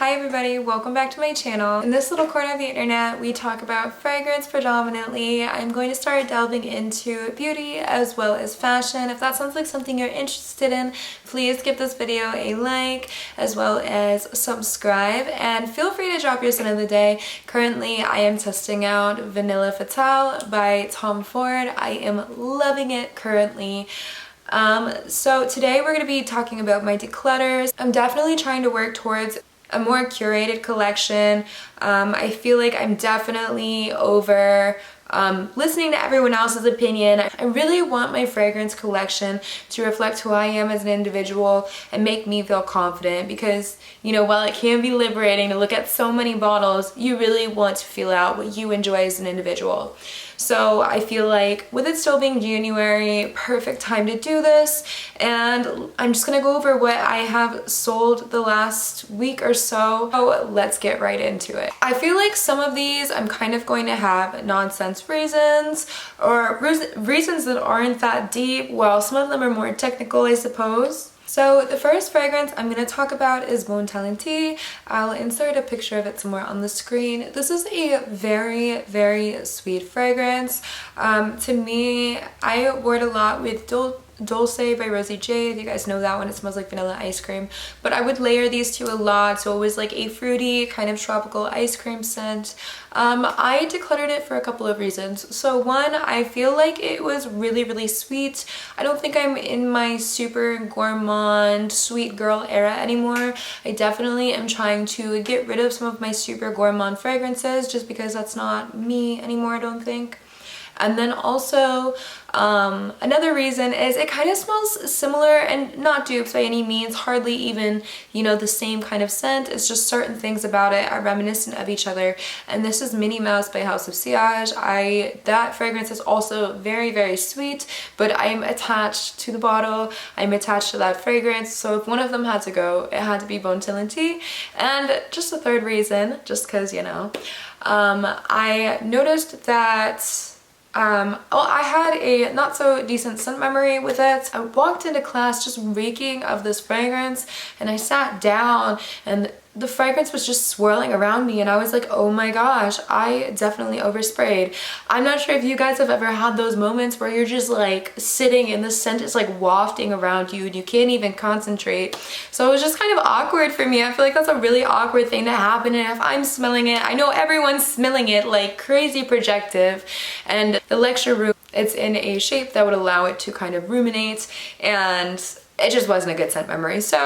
Hi everybody, welcome back to my channel. In this little corner of the internet, we talk about fragrance predominantly. I'm going to start delving into beauty as well as fashion. If that sounds like something you're interested in, please give this video a like as well as subscribe, and feel free to drop your scent of the day. Currently, I am testing out Vanille Fatale by Tom Ford. I am loving it currently. So today we're going to be talking about my declutters. I'm definitely trying to work towards a more curated collection. I feel like I'm definitely over listening to everyone else's opinion. I really want my fragrance collection to reflect who I am as an individual and make me feel confident, because, you know, while it can be liberating to look at so many bottles, you really want to feel out what you enjoy as an individual. So I feel like with it still being January, perfect time to do this, and I'm just gonna go over what I have sold the last week or so. So let's get right into it. I feel like some of these I'm kind of going to have nonsense reasons, or reasons that aren't that deep, while some of them are more technical, I suppose. So the first fragrance I'm going to talk about is Buontalenti. I'll insert a picture of it somewhere on the screen. This is a very, very sweet fragrance. To me, I wore it a lot with Dulce by Rosie. If you guys know that one, it smells like vanilla ice cream. But I would layer these two a lot, so it was like a fruity kind of tropical ice cream scent. I decluttered it for a couple of reasons. So one, I feel like it was really, really sweet. I don't think I'm in my super gourmand sweet girl era anymore. I definitely am trying to get rid of some of my super gourmand fragrances, just because that's not me anymore, I don't think. And then also, another reason is it kind of smells similar, and not dupes by any means, hardly even, you know, the same kind of scent. It's just certain things about it are reminiscent of each other. And this is Minnie by House of Sillage. That fragrance is also very, very sweet, but I'm attached to the bottle. I'm attached to that fragrance. So if one of them had to go, it had to be Buontalenti. And just a third reason, just because, you know, I noticed that I had a not so decent scent memory with it. I walked into class just reeking of this fragrance, and I sat down and the fragrance was just swirling around me, and I was like, oh my gosh, I definitely oversprayed. I'm not sure if you guys have ever had those moments where you're just like sitting and the scent is like wafting around you and you can't even concentrate. So it was just kind of awkward for me. I feel like that's a really awkward thing to happen, and if I'm smelling it, I know everyone's smelling it like crazy projective, and the lecture room, it's in a shape that would allow it to kind of ruminate, and it just wasn't a good scent memory. So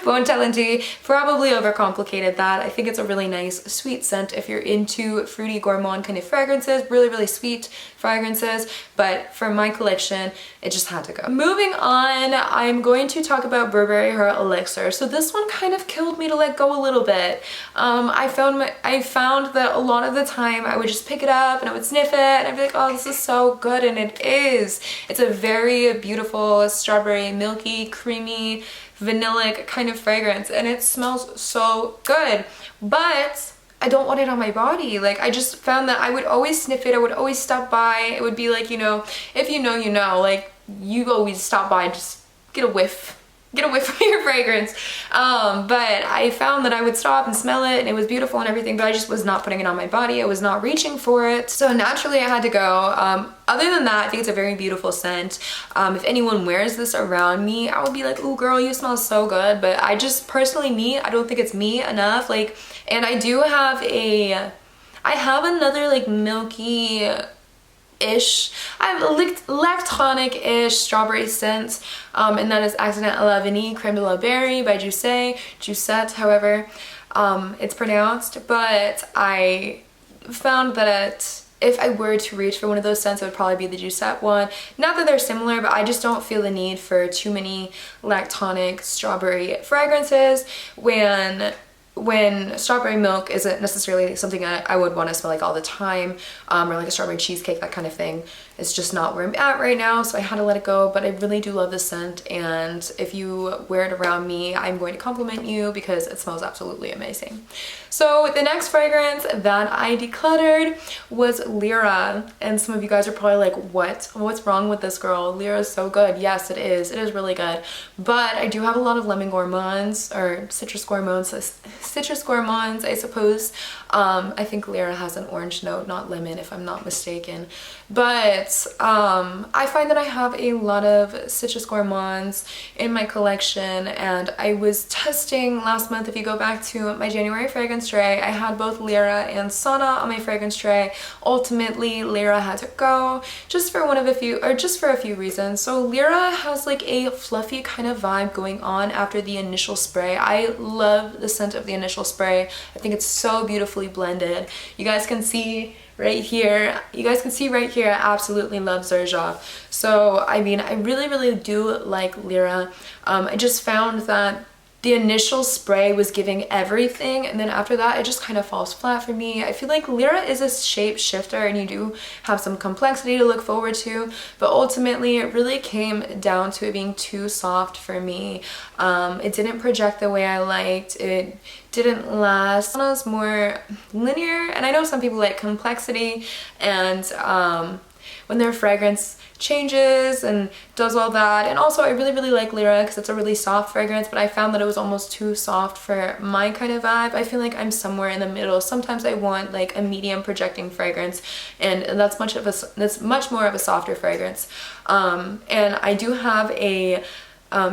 Buontalenti probably overcomplicated that. I think it's a really nice sweet scent if you're into fruity gourmand kind of fragrances, really, really sweet fragrances, but for my collection, it just had to go. Moving on, I'm going to talk about Burberry HER Elixir. So this one kind of killed me to let go a little bit. I found that a lot of the time I would just pick it up and I would sniff it and I'd be like, oh, this is so good, and it is. It's a very beautiful strawberry, milky, creamy, vanillic kind of fragrance, and it smells so good, but I don't want it on my body. Like, I just found that I would always sniff it, I would always stop by. It would be like, you know, if you know, you know, like you always stop by and just get a whiff of your fragrance. But I found that I would stop and smell it and it was beautiful and everything, but I just was not putting it on my body. I was not reaching for it. So naturally I had to go. Other than that, I think it's a very beautiful scent. If anyone wears this around me, I would be like, ooh girl, you smell so good. But I just personally, I don't think it's me enough. Like, and I do have I have another like milky ish, I have a lactonic-ish strawberry scent, and that is Accident à la Vanille Creme de la Berry by Jousset, however it's pronounced. But I found that if I were to reach for one of those scents, it would probably be the Jousset one. Not that they're similar, but I just don't feel the need for too many lactonic strawberry fragrances when strawberry milk isn't necessarily something I would want to smell like all the time, or like a strawberry cheesecake, that kind of thing. It's just not where I'm at right now, so I had to let it go. But I really do love this scent, and if you wear it around me, I'm going to compliment you because it smells absolutely amazing. So the next fragrance that I decluttered was Lira, and some of you guys are probably like, what's wrong with this girl? Lira is so good. Yes, it is really good, but I do have a lot of lemon gourmands or citrus gourmands, citrus gourmands, I suppose. I think Lira has an orange note, not lemon if I'm not mistaken. But I find that I have a lot of citrus gourmands in my collection, and I was testing last month. If you go back to my January fragrance tray, I had both Lira and Sana on my fragrance tray. Ultimately, Lira had to go just for a few reasons. So Lira has like a fluffy kind of vibe going on after the initial spray. I love the scent of the initial spray. I think it's so beautifully blended. You guys can see right here, I absolutely love Xerjoff. So I mean, I really do like Lira. I just found that the initial spray was giving everything, and then after that it just kind of falls flat for me. I feel like Lira is a shape shifter and you do have some complexity to look forward to, but ultimately it really came down to it being too soft for me. It didn't project the way I liked. It didn't last. It was more linear, and I know some people like complexity, and when their fragrance changes and does all that. And also I really like Lira because it's a really soft fragrance, but I found that it was almost too soft for my kind of vibe. I feel like I'm somewhere in the middle. Sometimes I want like a medium projecting fragrance, and that's much more of a softer fragrance. And I do have a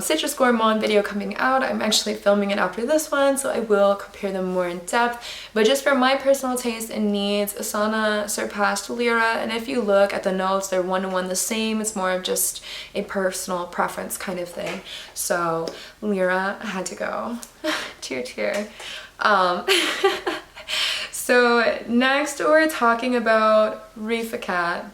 citrus gourmand video coming out. I'm actually filming it after this one, so I will compare them more in depth. But just for my personal taste and needs, Asana surpassed Lira, and if you look at the notes, they're one-to-one the same. It's more of just a personal preference kind of thing. So Lira had to go. Cheer. So next we're talking about Rifaaqat.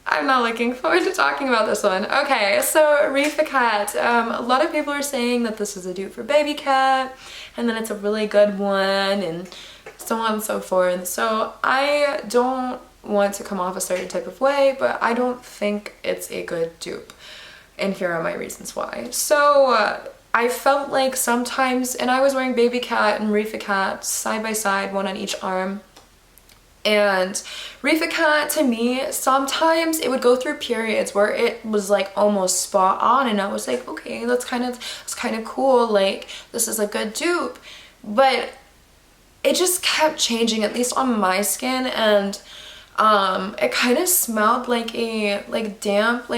I'm not looking forward to talking about this one. Okay, so Rifaaqat. A lot of people are saying that this is a dupe for Babycat, and then it's a really good one, and so on and so forth. So I don't want to come off a certain type of way, but I don't think it's a good dupe. And here are my reasons why. So I felt like sometimes, and I was wearing Babycat and Rifaaqat side by side, one on each arm. And Rifaaqat, to me, sometimes it would go through periods where it was like almost spot on, and I was like, okay, that's kind of cool, like this is a good dupe. But it just kept changing, at least on my skin, and it kind of smelled like a damp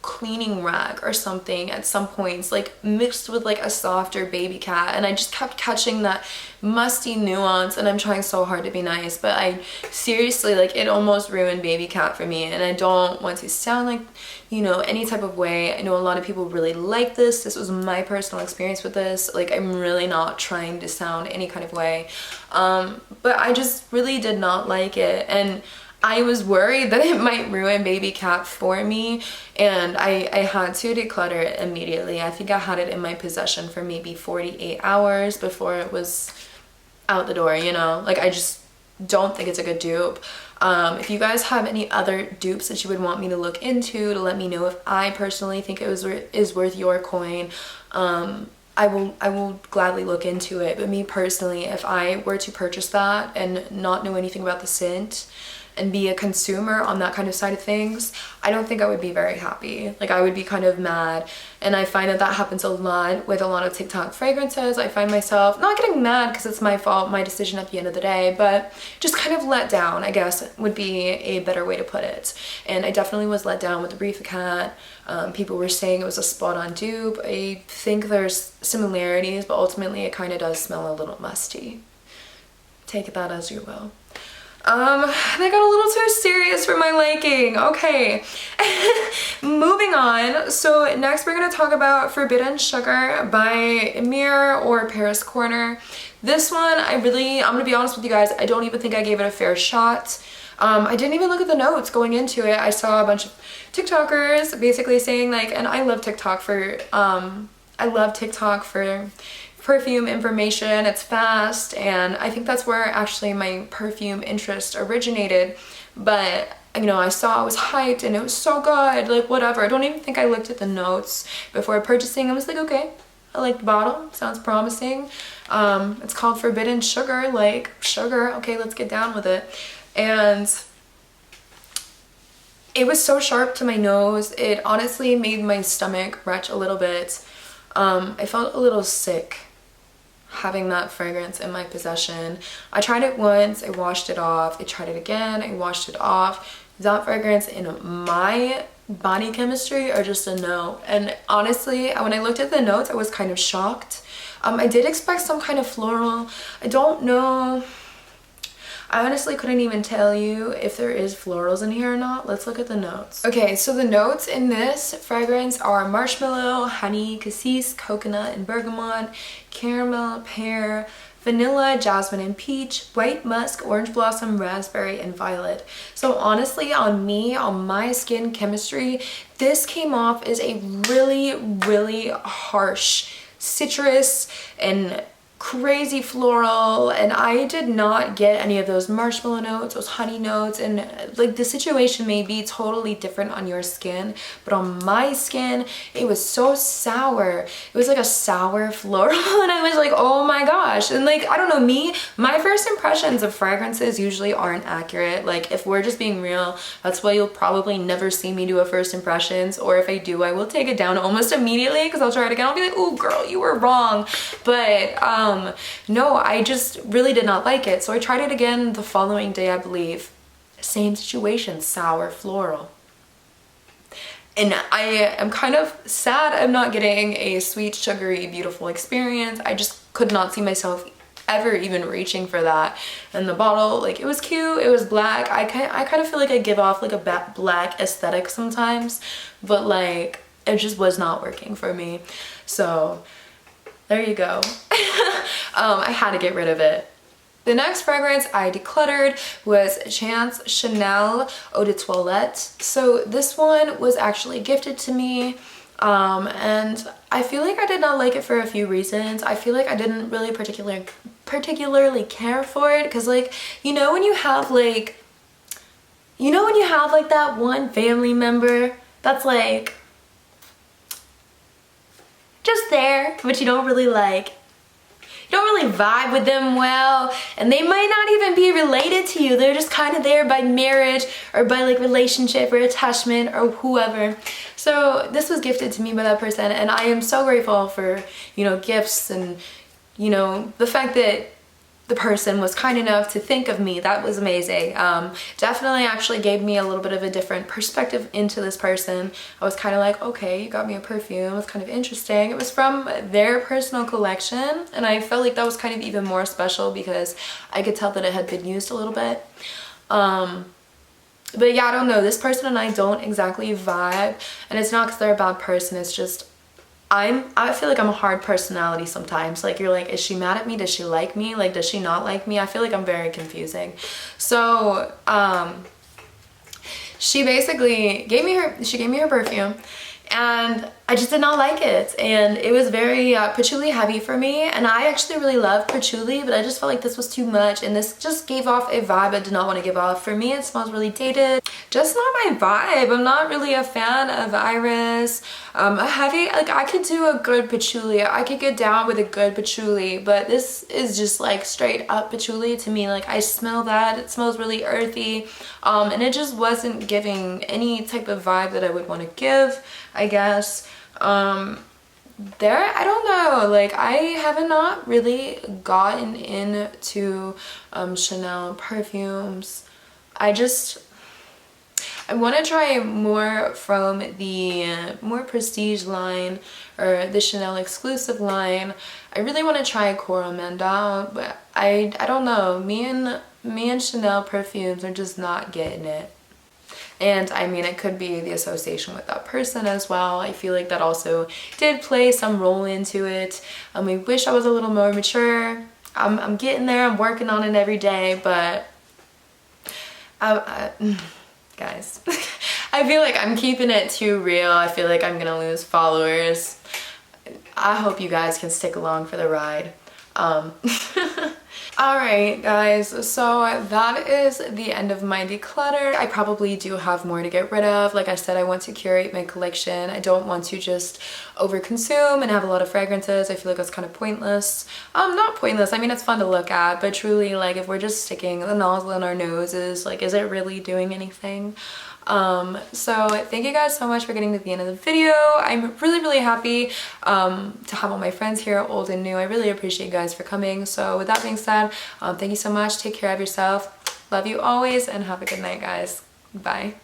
cleaning rag or something at some points, like mixed with like a softer Babycat, and I just kept catching that musty nuance, and I'm trying so hard to be nice, but I seriously, like, it almost ruined Babycat for me, and I don't want to sound like, you know, any type of way. I know a lot of people really like this. This was my personal experience with this. Like, I'm really not trying to sound any kind of way, but I just really did not like it, and I was worried that it might ruin Babycat for me, and I had to declutter it immediately. I think I had it in my possession for maybe 48 hours before it was out the door, you know? Like, I just don't think it's a good dupe. If you guys have any other dupes that you would want me to look into, to let me know if I personally think it is worth your coin, I will gladly look into it. But me personally, if I were to purchase that and not know anything about the scent and be a consumer on that kind of side of things, I don't think I would be very happy. Like, I would be kind of mad, and I find that that happens a lot with a lot of TikTok fragrances. I find myself not getting mad because it's my fault, my decision at the end of the day, but just kind of let down, I guess would be a better way to put it. And I definitely was let down with the Rifaaqat. People were saying it was a spot-on dupe. I think there's similarities, but ultimately it kind of does smell a little musty. Take that as you will. They got a little too serious for my liking. Okay, moving on. So next we're gonna talk about Forbidden Sugar by Emir or Paris Corner. This one, I'm gonna be honest with you guys, I don't even think I gave it a fair shot. I didn't even look at the notes going into it. I saw a bunch of TikTokers basically saying, like, and I love TikTok for perfume information. It's fast, and I think that's where actually my perfume interest originated. But you know, I saw it was hyped and it was so good, like whatever. I don't even think I looked at the notes before purchasing. I was like, okay, I like the bottle, sounds promising. It's called Forbidden Sugar, like sugar, okay, let's get down with it. And it was so sharp to my nose, it honestly made my stomach retch a little bit. I felt a little sick having that fragrance in my possession. I tried it once, I washed it off, I tried it again, I washed it off. That fragrance in my body chemistry are just a no. And honestly, when I looked at the notes, I was kind of shocked. I did expect some kind of floral. I don't know. I honestly couldn't even tell you if there is florals in here or not. Let's look at the notes. Okay, so the notes in this fragrance are marshmallow, honey, cassis, coconut, and bergamot, caramel, pear, vanilla, jasmine, and peach, white musk, orange blossom, raspberry, and violet. So honestly, on me, on my skin chemistry, this came off as a really, really harsh citrus and crazy floral, and I did not get any of those marshmallow notes, those honey notes, and like the situation may be totally different on your skin, but on my skin it was so sour. It was like a sour floral and I was like, oh my gosh. And like, I don't know, me, my first impressions of fragrances usually aren't accurate. Like, if we're just being real, that's why you'll probably never see me do a first impressions, or if I do, I will take it down almost immediately because I'll try it again. I'll be like, oh girl, you were wrong. But no, I just really did not like it. So I tried it again the following day, I believe. Same situation, sour floral. And I am kind of sad I'm not getting a sweet, sugary, beautiful experience. I just could not see myself ever even reaching for that. And the bottle, like, it was cute, it was black. I kind of feel like I give off like a black aesthetic sometimes, but like, it just was not working for me. So there you go. I had to get rid of it. The next fragrance I decluttered was Chanel Eau de Toilette. So this one was actually gifted to me, and I feel like I did not like it for a few reasons. I feel like I didn't really particularly care for it, because like, you know when you have like that one family member that's like just there, but you don't really like, you don't really vibe with them well, and they might not even be related to you. They're just kind of there by marriage or by like relationship or attachment or whoever. So this was gifted to me by that person, and I am so grateful for, you know, gifts, and you know, the fact that the person was kind enough to think of me. That was amazing. Definitely actually gave me a little bit of a different perspective into this person. I was kind of like, okay, you got me a perfume. It was kind of interesting. It was from their personal collection, and I felt like that was kind of even more special because I could tell that it had been used a little bit. But yeah, I don't know. This person and I don't exactly vibe, and it's not because they're a bad person. It's just I feel like I'm a hard personality sometimes. Like, you're like, is she mad at me? Does she like me? Like, does she not like me? I feel like I'm very confusing. So she basically gave me her perfume, and I just did not like it, and it was very patchouli heavy for me, and I actually really love patchouli, but I just felt like this was too much, and this just gave off a vibe I did not want to give off. For me, it smells really dated, just not my vibe. I'm not really a fan of iris. A heavy, like, I could do a good patchouli, I could get down with a good patchouli, but this is just like straight up patchouli to me. Like, I smell that, it smells really earthy, and it just wasn't giving any type of vibe that I would want to give, I guess. I don't know, like, I have not really gotten into Chanel perfumes. I want to try more from the more prestige line or the Chanel exclusive line. I really want to try Coromandel, but I don't know, me and Chanel perfumes are just not getting it. And I mean, it could be the association with that person as well. I feel like that also did play some role into it. I wish I was a little more mature. I'm getting there, I'm working on it every day, but guys, I feel like I'm keeping it too real. I feel like I'm gonna lose followers. I hope you guys can stick along for the ride. Alright guys, so that is the end of my declutter. I probably do have more to get rid of. Like I said, I want to curate my collection. I don't want to just overconsume and have a lot of fragrances. I feel like that's kind of pointless. Not pointless, I mean, it's fun to look at, but truly, like, if we're just sticking the nozzle in our noses, like, is it really doing anything? So thank you guys so much for getting to the end of the video. I'm really happy to have all my friends here, old and new. I really appreciate you guys for coming. So with that being said, thank you so much. Take care of yourself. Love you always and have a good night, guys. Bye.